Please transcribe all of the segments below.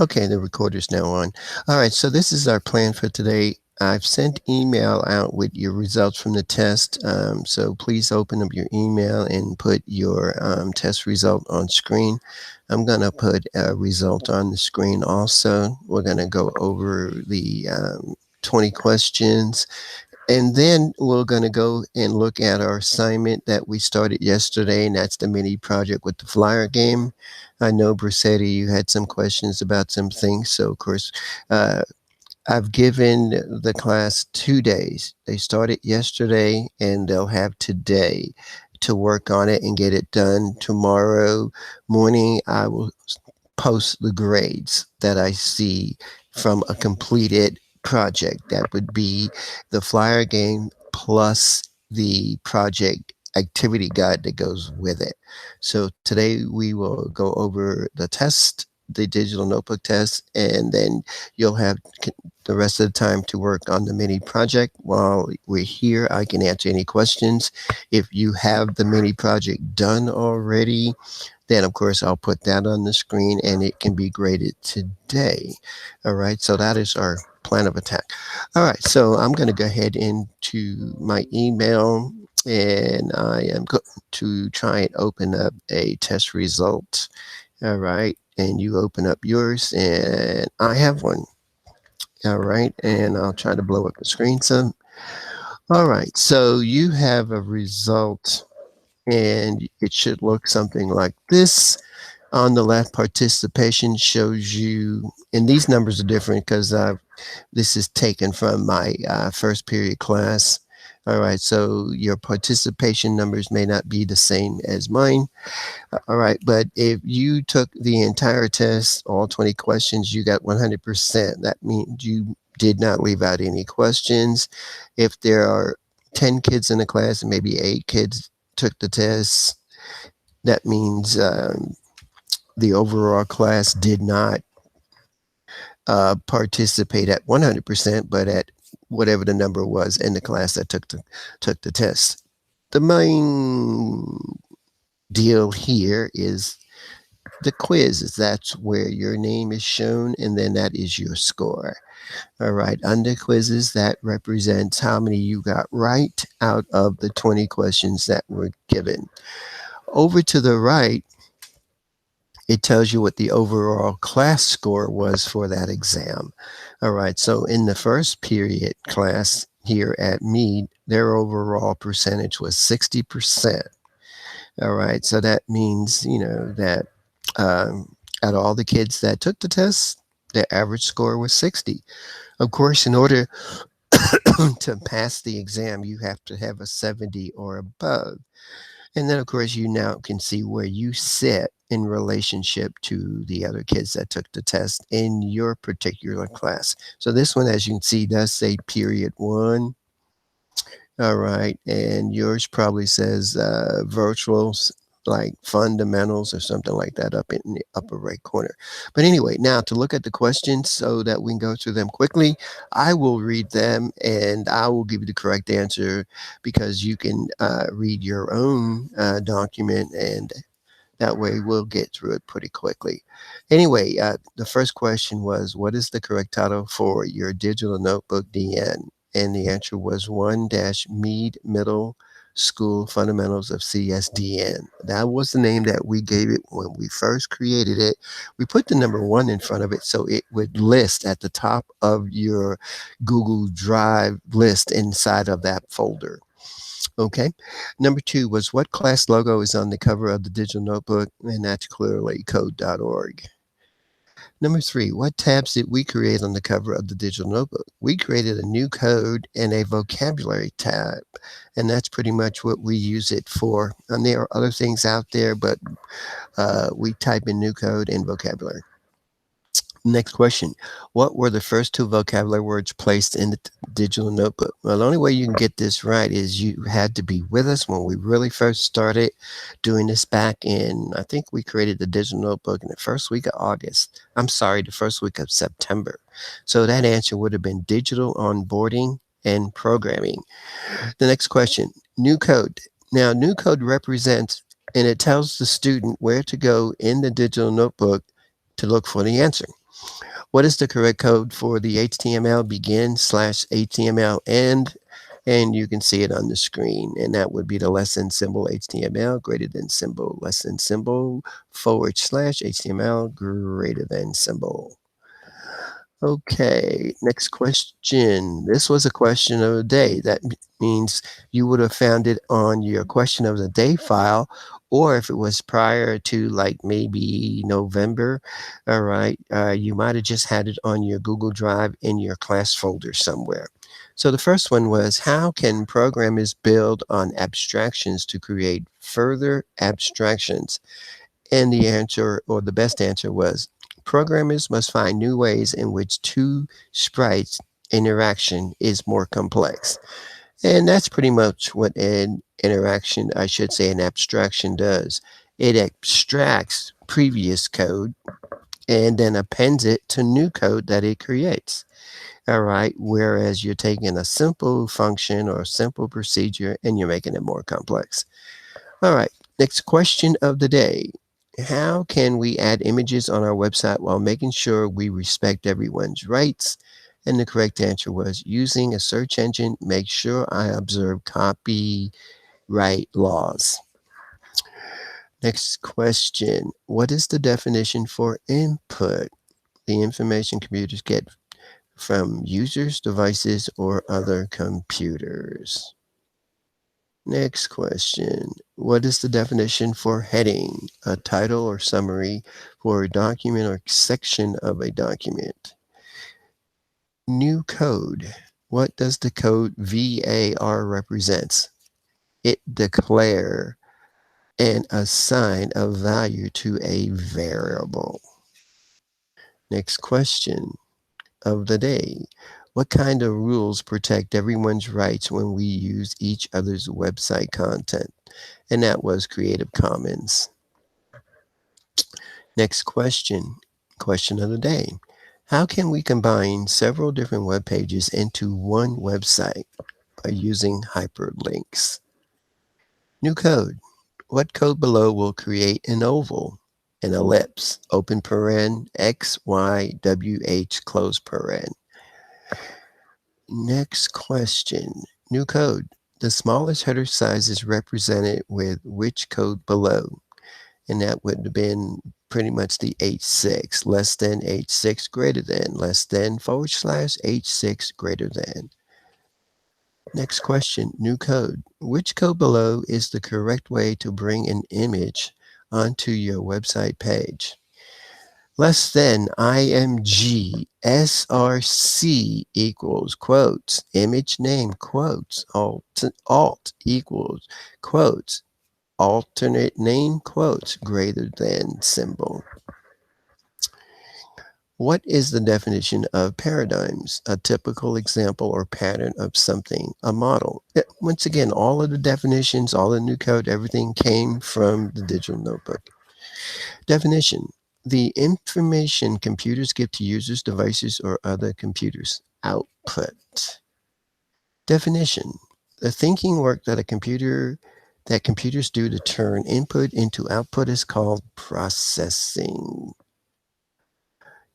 Okay, the recorder's now on. All right, so this is our plan for today. I've sent email out with your results from the test. So please open up your email and put your test result on screen. I'm going to put a result on the screen also. We're going to go over the 20 questions, and then we're going to go and look at our assignment that we started yesterday, and that's the mini project with the flyer game. I know, Bracetti, you had some questions about some things. So, of course, uh, I've given the class 2 days. They started yesterday, and they'll have today to work on it and get it done. Tomorrow morning, I will post the grades that I see from a completed project. That would be the flyer game plus the project activity guide that goes with it. So today we will go over the test, the digital notebook test, and then you'll have the rest of the time to work on the mini project. While we're here, I can answer any questions. If you have the mini project done already, then of course I'll put that on the screen and it can be graded today. All right, so that is our plan of attack. All right, so I'm going to go ahead into my email, and I am going to try and open up a test result. All right, and you open up yours, and I have one. All right, and I'll try to blow up the screen some. All right, so you have a result, and it should look something like this. On the left, participation shows you, and these numbers are different because this is taken from my first period class. All right, so your participation numbers may not be the same as mine. All right, but if you took the entire test, all 20 questions, you got 100%. That means you did not leave out any questions. If there are 10 kids in the class and maybe 8 kids took the test, that means the overall class did not participate at 100%, but at whatever the number was in the class that took the test. The main deal here is the quiz. Is that's where your name is shown, and then that is your score. All right, under quizzes, that represents how many you got right out of the 20 questions that were given. Over to the right, it tells you what the overall class score was for that exam. All right, so in the first period class here at Meade, their overall percentage was 60%. All right, so that means, that out of all the kids that took the test, their average score was 60. Of course, in order to pass the exam, you have to have a 70 or above. And then, of course, you now can see where you sit in relationship to the other kids that took the test in your particular class. So this one, as you can see, does say period one. All right. And yours probably says virtuals, like fundamentals or something like that up in the upper right corner. But anyway, now to look at the questions so that we can go through them quickly, I will read them and I will give you the correct answer because you can read your own document, and that way we'll get through it pretty quickly. Anyway, the first question was, what is the correct title for your digital notebook DN? And the answer was 1-Meade Middle School Fundamentals of CSDN. That was the name that we gave it when we first created it. We put the number one in front of it so it would list at the top of your Google Drive list inside of that folder. Okay. Number two was, what class logo is on the cover of the digital notebook? And that's clearly code.org. Number three, what tabs did we create on the cover of the digital notebook? We created a new code and a vocabulary tab, and that's pretty much what we use it for. And there are other things out there, but we type in new code and vocabulary. Next question. What were the first two vocabulary words placed in the digital notebook? Well, the only way you can get this right is you had to be with us when we really first started doing this back in, I think we created the digital notebook in the first week of August. I'm sorry, the first week of September. So that answer would have been digital onboarding and programming. The next question, new code. Now, new code represents, and it tells the student where to go in the digital notebook to look for the answer. What is the correct code for the HTML begin slash HTML end? And you can see it on the screen. And that would be the less than symbol HTML greater than symbol less than symbol forward slash HTML greater than symbol. Okay, next question. This was a question of the day. That means you would have found it on your question of the day file, or if it was prior to like maybe November, all right, you might have just had it on your Google Drive in your class folder somewhere. So the first one was, how can programmers build on abstractions to create further abstractions? And the answer, or the best answer, was programmers must find new ways in which two sprites interaction is more complex. And that's pretty much what an interaction, I should say, an abstraction does. It abstracts previous code and then appends it to new code that it creates. All right. Whereas you're taking a simple function or a simple procedure and you're making it more complex. All right, next question of the day. How can we add images on our website while making sure we respect everyone's rights? And the correct answer was using a search engine, make sure I observe copyright laws. Next question. What is the definition for input? The information computers get from users, devices, or other computers. Next question. What is the definition for heading? A title or summary for a document or section of a document. New code. What does the code VAR represents? It declare and assign a value to a variable. Next question of the day. What kind of rules protect everyone's rights when we use each other's website content? And that was Creative Commons. Next question, question of the day. How can we combine several different web pages into one website by using hyperlinks? New code. What code below will create an oval, an ellipse, open paren, X, Y, W, H, close paren? Next question, new code. The smallest header size is represented with which code below? And that would have been pretty much the H6, less than H6 greater than, less than forward slash H6 greater than. Next question, new code. Which code below is the correct way to bring an image onto your website page? Less than img src equals quotes, image name quotes, alt equals quotes, alternate name quotes greater than symbol. What is the definition of paradigms? A typical example or pattern of something, a model. Once again, all of the definitions, all the new code, everything came from the digital notebook. Definition. The information computers give to users, devices, or other computers. Output. Definition. The thinking work that computers do to turn input into output is called processing.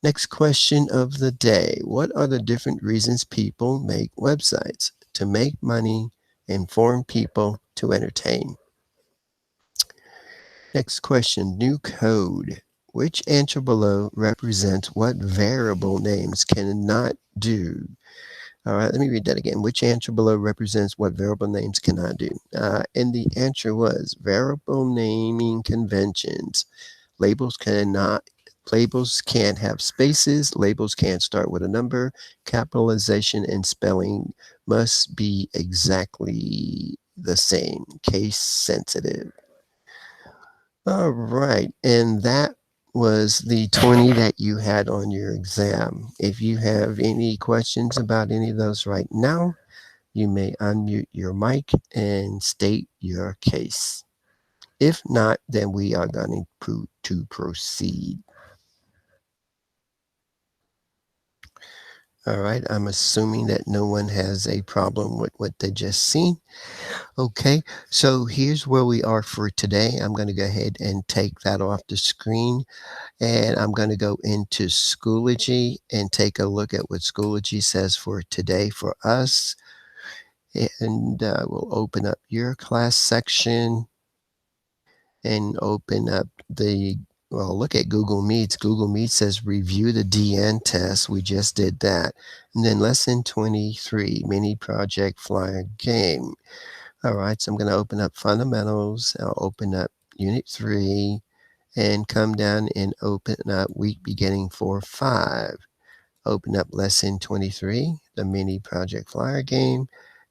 Next question of the day. What are the different reasons people make websites? To make money, inform people, to entertain. Next question, new code. Which answer below represents what variable names cannot do? All right, let me read that again. Which answer below represents what variable names cannot do? And the answer was variable naming conventions. Labels can't have spaces. Labels can't start with a number. Capitalization and spelling must be exactly the same. Case sensitive. All right, and that was the 20 that you had on your exam. If you have any questions about any of those right now, you may unmute your mic and state your case. If not, then we are going to proceed. All right, I'm assuming that no one has a problem with what they just seen. Okay, so here's where we are for today. I'm going to go ahead and take that off the screen, and I'm going to go into Schoology and take a look at what Schoology says for today for us. And we'll open up your class section and open up well, look at Google Meets. Google Meet says review the DN test. We just did that. And then lesson 23, mini project flyer game. All right, so I'm going to open up fundamentals. I'll open up unit 3 and come down and open up week beginning 4-5. Open up lesson 23, the mini project flyer game.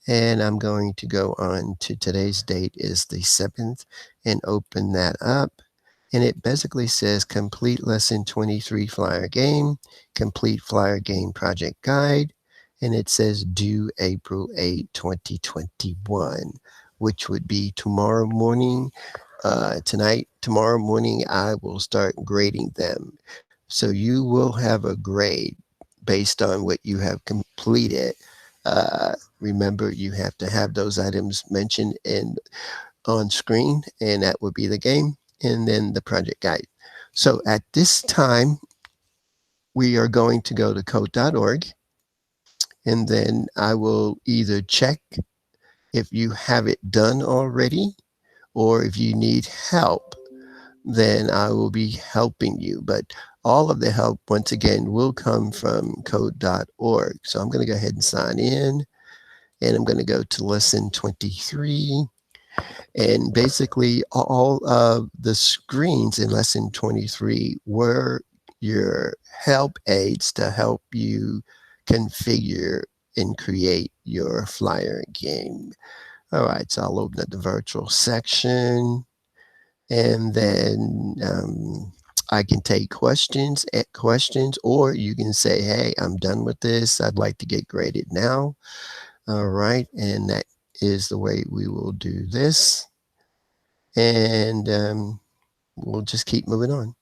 And I'm going to go on to today's date is the 7th and open that up. And it basically says complete lesson 23 flyer game, complete flyer game project guide. And it says due April 8, 2021, which would be tomorrow morning. Tomorrow morning, I will start grading them. So you will have a grade based on what you have completed. Remember, you have to have those items mentioned on screen, and that would be the game, and then the project guide. So at this time, we are going to go to code.org, and then I will either check if you have it done already, or if you need help, then I will be helping you. But all of the help, once again, will come from code.org. So I'm going to go ahead and sign in, and I'm going to go to lesson 23. And basically, all of the screens in lesson 23 were your help aids to help you configure and create your flyer game. All right, so I'll open up the virtual section, and then I can take questions, or you can say, hey, I'm done with this. I'd like to get graded now. All right, and that is the way we will do this. And we'll just keep moving on.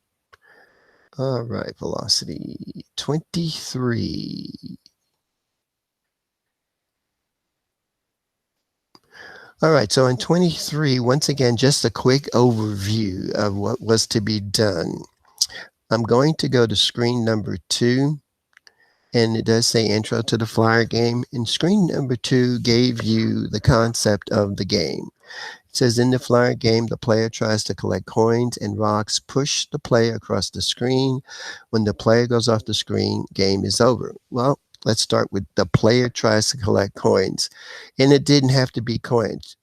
All right, velocity 23. All right, so in 23, once again, just a quick overview of what was to be done. I'm going to go to screen number 2, and it does say intro to the flyer game. And screen number 2 gave you the concept of the game. It says in the flyer game, the player tries to collect coins and rocks, push the player across the screen. When the player goes off the screen, game is over. Well, let's start with the player tries to collect coins. And it didn't have to be coins.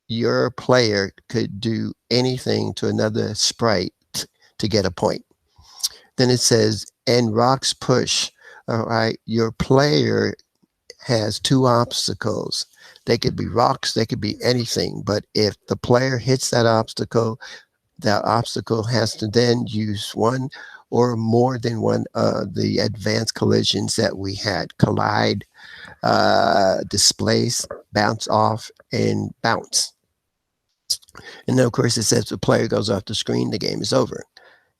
Your player could do anything to another sprite to get a point. Then it says, and rocks push. All right, your player has 2 obstacles. They could be rocks, they could be anything. But if the player hits that obstacle has to then use one or more than one of the advanced collisions that we had: collide, displace, bounce off, and bounce. And then, of course, it says the player goes off the screen, the game is over.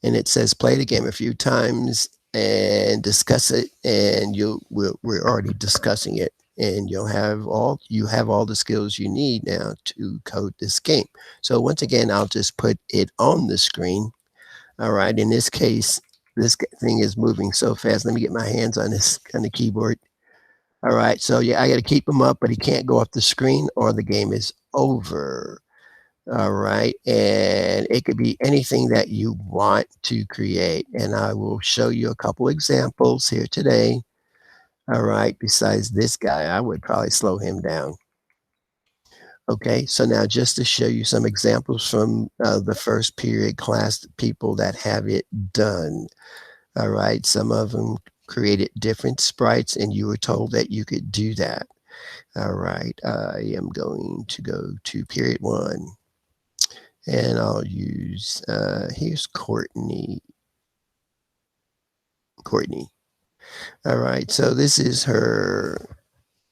And it says play the game a few times and discuss it, and we're already discussing it, and you have all the skills you need now to code this game. So once again, I'll just put it on the screen. All right, in this case, this thing is moving so fast. Let me get my hands on this on the keyboard. All right, so yeah, I got to keep him up, but he can't go off the screen or the game is over. All right, and it could be anything that you want to create, and I will show you a couple examples here today. All right, besides this guy, I would probably slow him down. Okay, so now just to show you some examples from the first period class, people that have it done. All right, some of them created different sprites, and you were told that you could do that. All right, I am going to go to period 1. And I'll use, here's Courtney. All right, so this is her.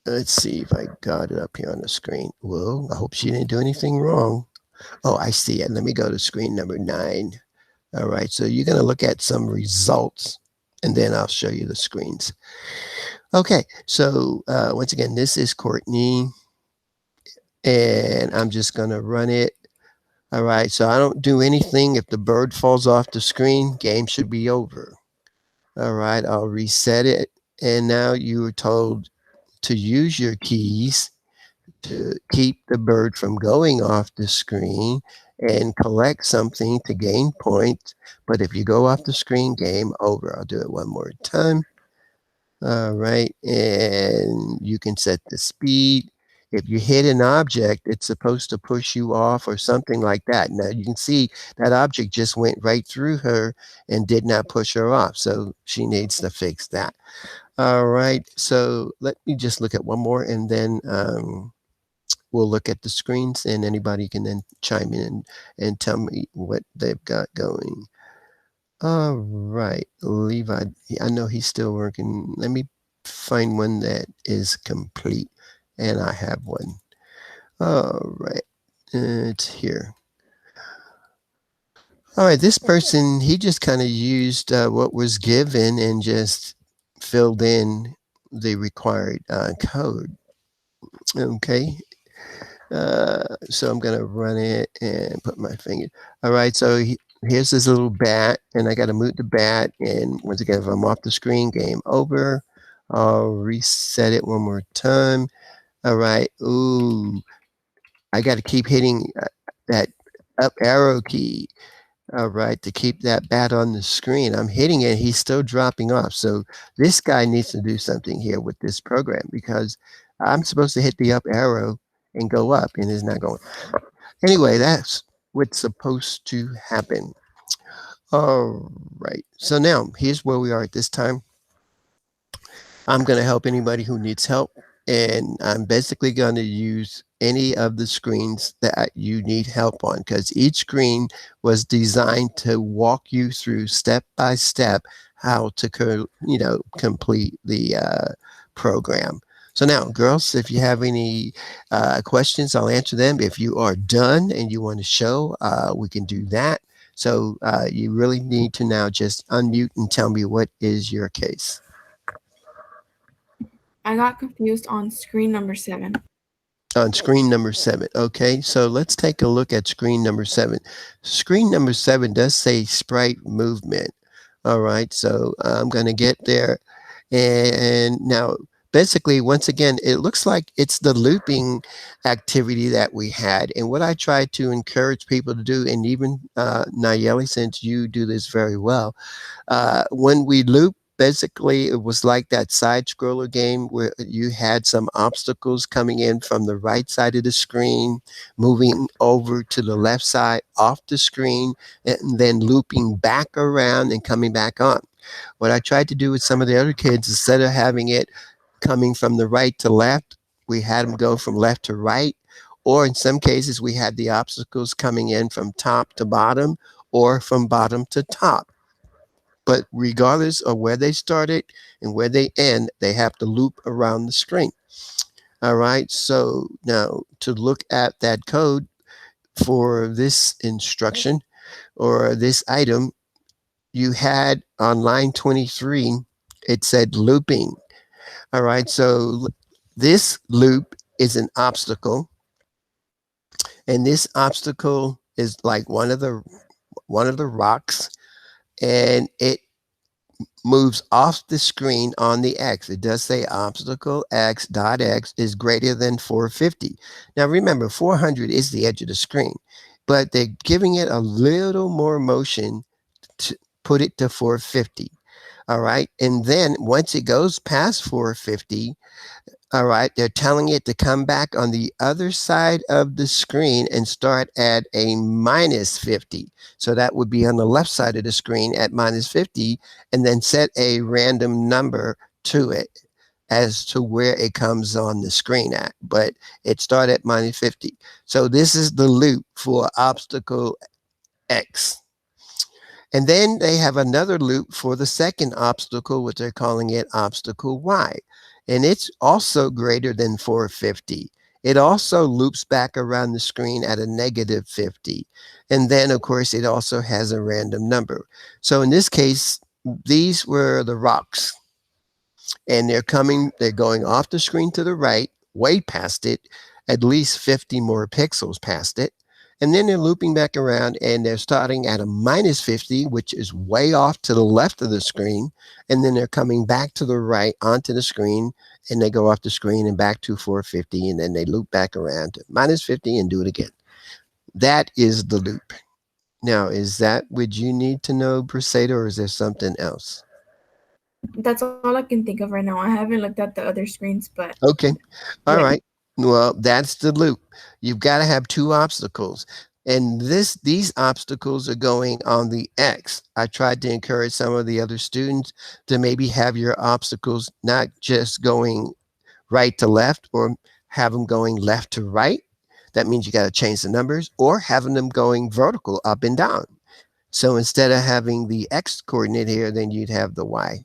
Let's see if I got it up here on the screen. Whoa, I hope she didn't do anything wrong. Oh, I see it. Let me go to screen number 9. All right, so you're going to look at some results, and then I'll show you the screens. Okay, so once again, this is Courtney, and I'm just going to run it. All right, so I don't do anything. If the bird falls off the screen, game should be over. All right, I'll reset it. And now you are told to use your keys to keep the bird from going off the screen and collect something to gain points. But if you go off the screen, game over. I'll do it one more time. All right, and you can set the speed. If you hit an object, it's supposed to push you off or something like that. Now you can see that object just went right through her and did not push her off. So she needs to fix that. All right, so let me just look at one more and then we'll look at the screens and anybody can then chime in and tell me what they've got going. All right, Levi, I know he's still working. Let me find one that is complete, and I have one. All right, it's here. All right, this person, he just kind of used what was given and just filled in the required code. Okay, so I'm gonna run it and put my finger. All right, so here's this little bat, and I got to move the bat. And once again, if I'm off the screen, game over. I'll reset it one more time. All right. Ooh, I got to keep hitting that up arrow key. All right, to keep that bat on the screen. I'm hitting it. He's still dropping off. So this guy needs to do something here with this program because I'm supposed to hit the up arrow and go up, and it's not going. Anyway, that's what's supposed to happen. All right. So now here's where we are at this time. I'm going to help anybody who needs help. And I'm basically going to use any of the screens that you need help on because each screen was designed to walk you through step by step how to complete the program. So now, girls, if you have any questions, I'll answer them. If you are done and you want to show, we can do that. So you really need to now just unmute and tell me what is your case. I got confused on screen number 7. On screen number 7. Okay, so let's take a look at screen number 7. Screen number 7 does say sprite movement. All right, so I'm going to get there. And now, basically, once again, it looks like it's the looping activity that we had. And what I try to encourage people to do, and even Nayeli, since you do this very well, when we loop, basically it was like that side scroller game where you had some obstacles coming in from the right side of the screen, moving over to the left side off the screen, and then looping back around and coming back on. What I tried to do with some of the other kids, instead of having it coming from the right to left, we had them go from left to right. Or in some cases, we had the obstacles coming in from top to bottom or from bottom to top. But regardless of where they started and where they end, they have to loop around the screen. All right. So now to look at that code for this instruction or this item, you had on line 23, it said looping. All right. So this loop is an obstacle. And this obstacle is like one of the rocks, and it moves off the screen on the X. It does say obstacle X dot X is greater than 450. Now remember, 400 is the edge of the screen, but they're giving it a little more motion to put it to 450. All right. And then once it goes past 450, all right, they're telling it to come back on the other side of the screen and start at a minus 50. So that would be on the left side of the screen at minus 50, and then set a random number to it as to where it comes on the screen at. But it started at minus 50. So this is the loop for obstacle X. And then they have another loop for the second obstacle, which they're calling it obstacle Y. And it's also greater than 450. It also loops back around the screen at a negative 50. And then, of course, it also has a random number. So in this case, these were the rocks. and they're going off the screen to the right, way past it, at least 50 more pixels past it. And then they're looping back around and they're starting at a minus 50, which is way off to the left of the screen. And then they're coming back to the right onto the screen and they go off the screen and back to 450. And then they loop back around to minus 50 and do it again. That is the loop. Now, is that what you need to know, Brusada, or is there something else? That's all I can think of right now. I haven't looked at the other screens, but Okay. All yeah. right. Well, that's the loop. You've got to have two obstacles. And these obstacles are going on the X. I tried to encourage some of the other students to maybe have your obstacles not just going right to left or have them going left to right. That means you got to change the numbers or having them going vertical up and down. So instead of having the X coordinate here, then you'd have the Y.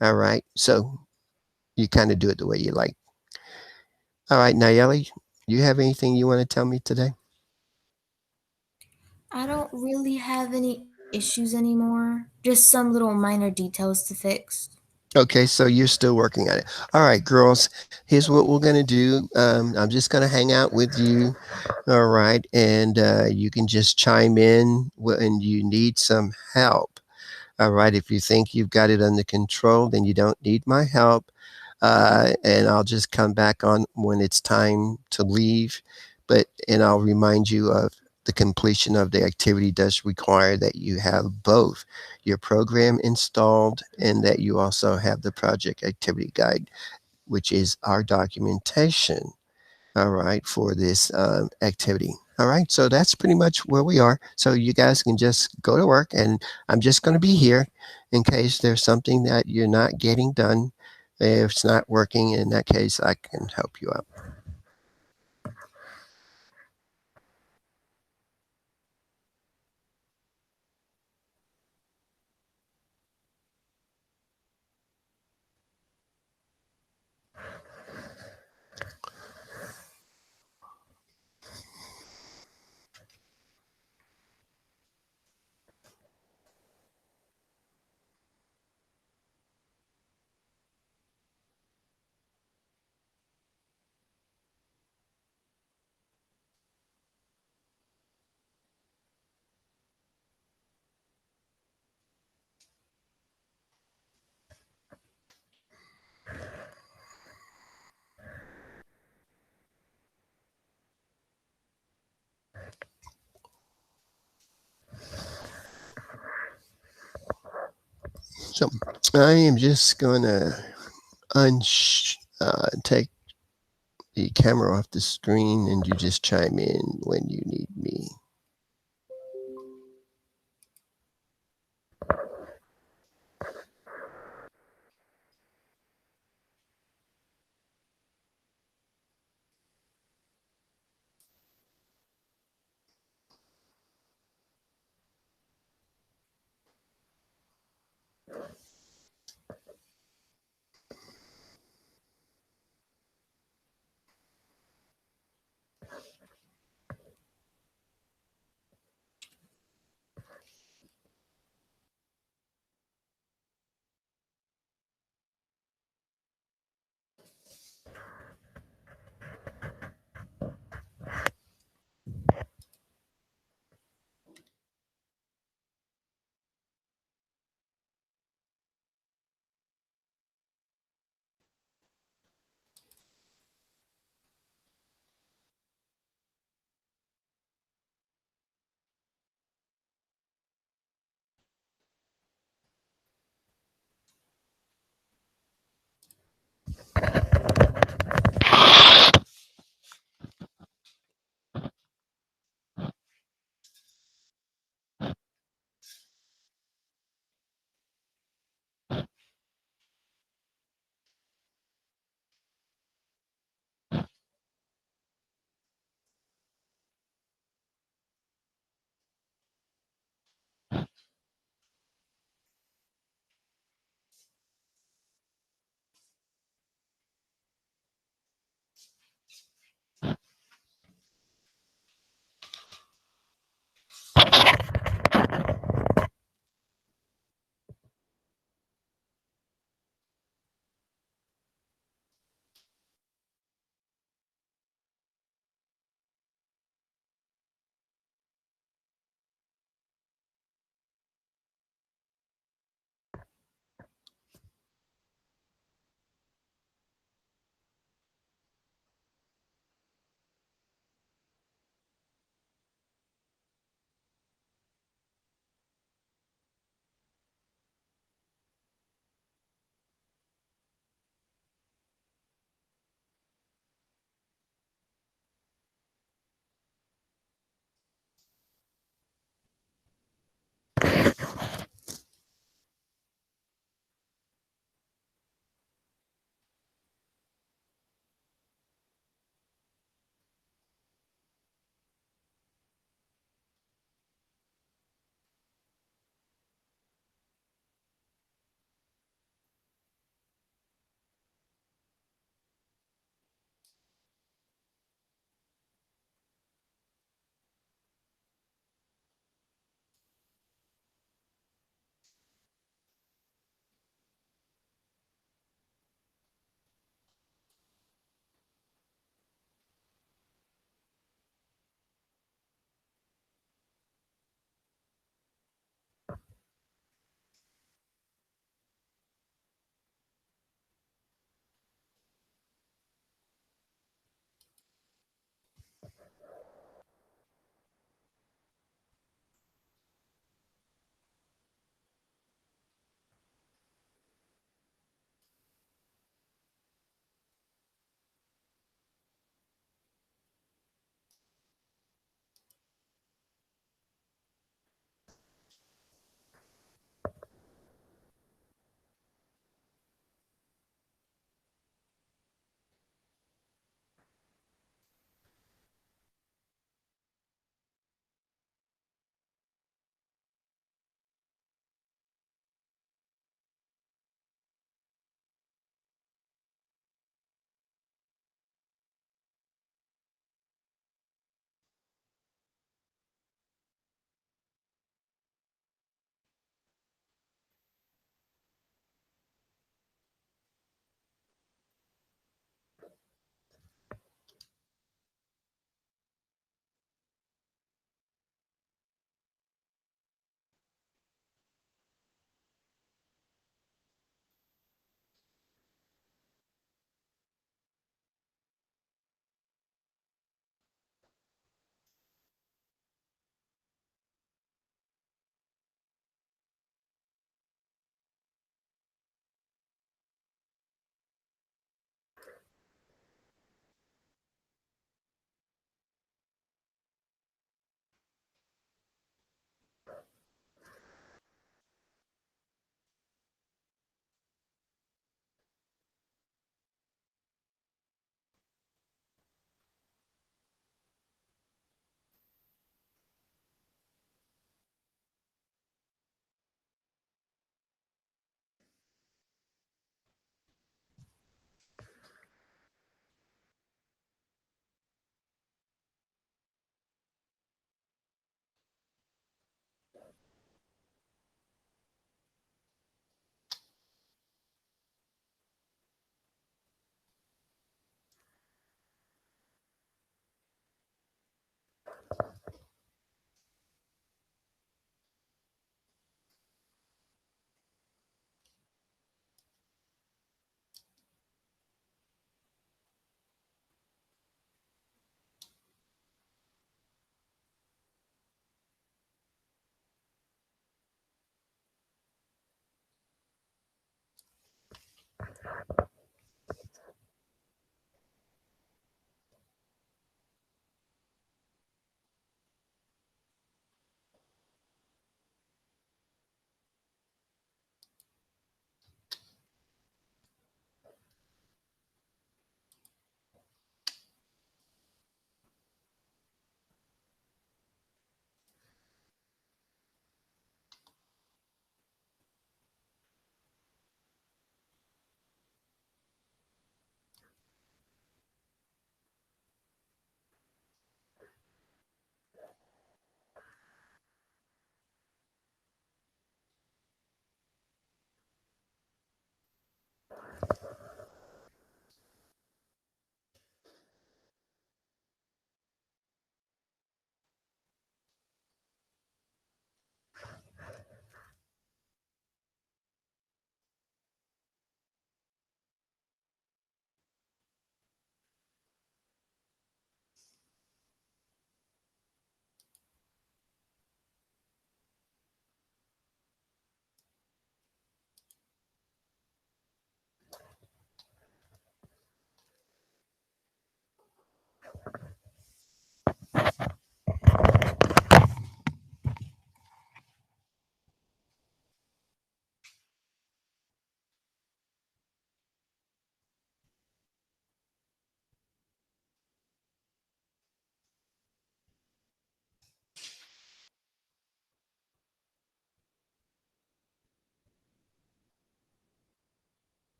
All right. So you kind of do it the way you like. All right, Nayeli, you have anything you want to tell me today? I don't really have any issues anymore. Just some little minor details to fix. Okay, so you're still working on it. All right, girls, here's what we're going to do. I'm just going to hang out with you. All right, and you can just chime in when you need some help. All right, if you think you've got it under control, then you don't need my help. And I'll just come back on when it's time to leave. And I'll remind you of the completion of the activity does require that you have both your program installed and that you also have the project activity guide, which is our documentation. All right, for this activity. All right, so that's pretty much where we are. So you guys can just go to work, and I'm just going to be here in case there's something that you're not getting done. If it's not working, in that case, I can help you out. So I am just going to take the camera off the screen, and you just chime in when you need me.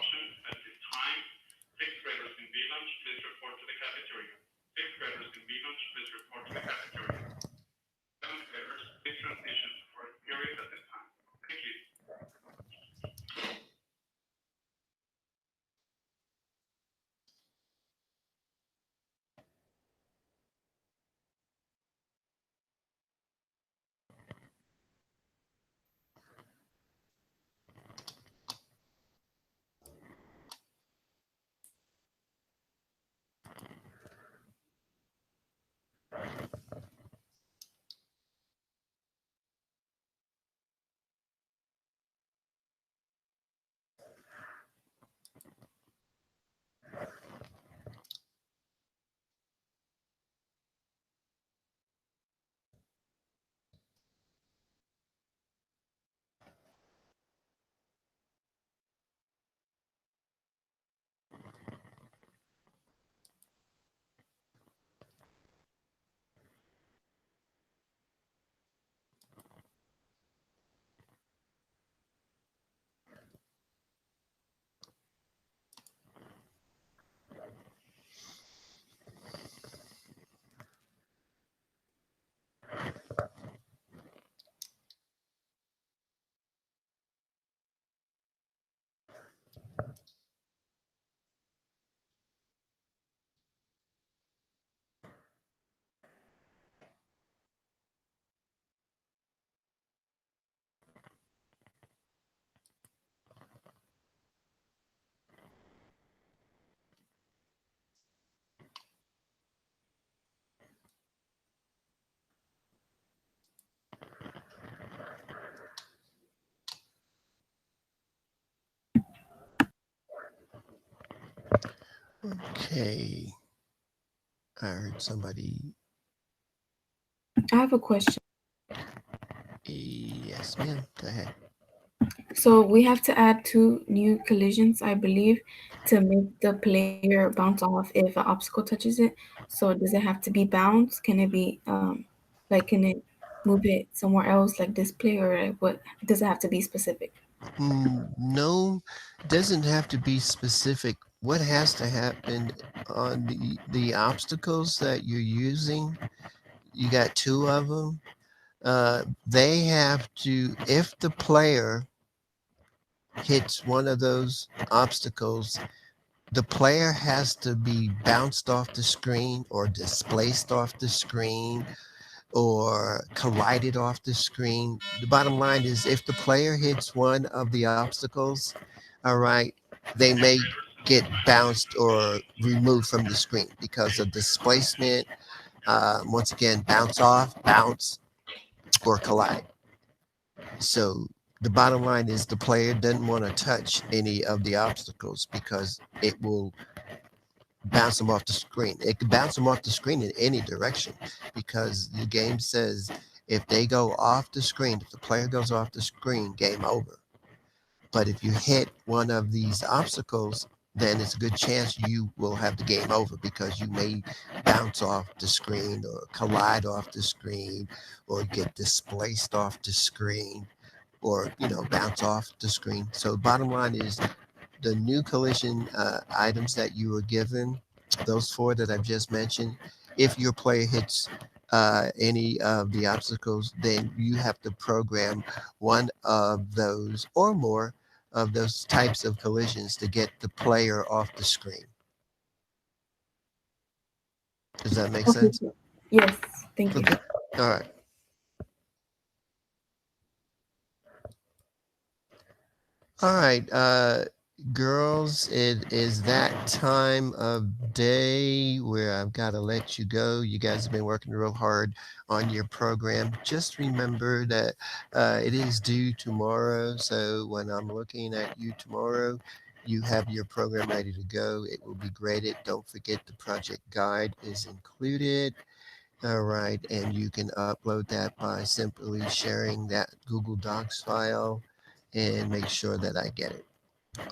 caution at this time. Sixth graders in B lunch, please report to the cafeteria. Fifth graders in B lunch, please report to the cafeteria. Seventh graders, please transition to fourth period at this time. Thank you. Okay. I heard somebody. I have a question. Yes, ma'am. Go ahead. So we have to add 2 new collisions, I believe, to make the player bounce off if an obstacle touches it. So does it have to be bounce? Can it be like can it move it somewhere else like display or what does it have to be specific? No, doesn't have to be specific. What has to happen on the obstacles that you're using? You got two of them. They have to, if the player hits one of those obstacles, the player has to be bounced off the screen or displaced off the screen or collided off the screen. The bottom line is if the player hits one of the obstacles, all right, they may get bounced or removed from the screen because of displacement. Once again, bounce off, bounce, or collide. So the bottom line is the player doesn't want to touch any of the obstacles because it will bounce them off the screen. It can bounce them off the screen in any direction because the game says if they go off the screen, if the player goes off the screen, game over. But if you hit one of these obstacles, then it's a good chance you will have the game over because you may bounce off the screen or collide off the screen or get displaced off the screen or bounce off the screen. So bottom line is the new collision items that you were given, those four that I've just mentioned, if your player hits any of the obstacles, then you have to program one of those or more of those types of collisions to get the player off the screen. Does that make Okay. sense? Yes, thank you. Okay. All right. All right. Girls, it is that time of day where I've got to let you go. You guys have been working real hard on your program. Just remember that it is due tomorrow. So when I'm looking at you tomorrow, you have your program ready to go. It will be graded. Don't forget the project guide is included. All right. And you can upload that by simply sharing that Google Docs file and make sure that I get it.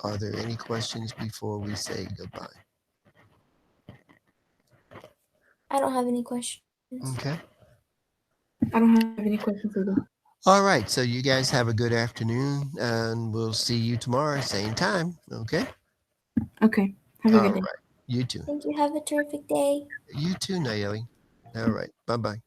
Are there any questions before we say goodbye? I don't have any questions. Okay. I don't have any questions either. All right. So you guys have a good afternoon and we'll see you tomorrow, same time. Okay. Okay. Have a All good day. right. You too. Thank you. Have a terrific day. You too, Nayeli. All right. Bye-bye.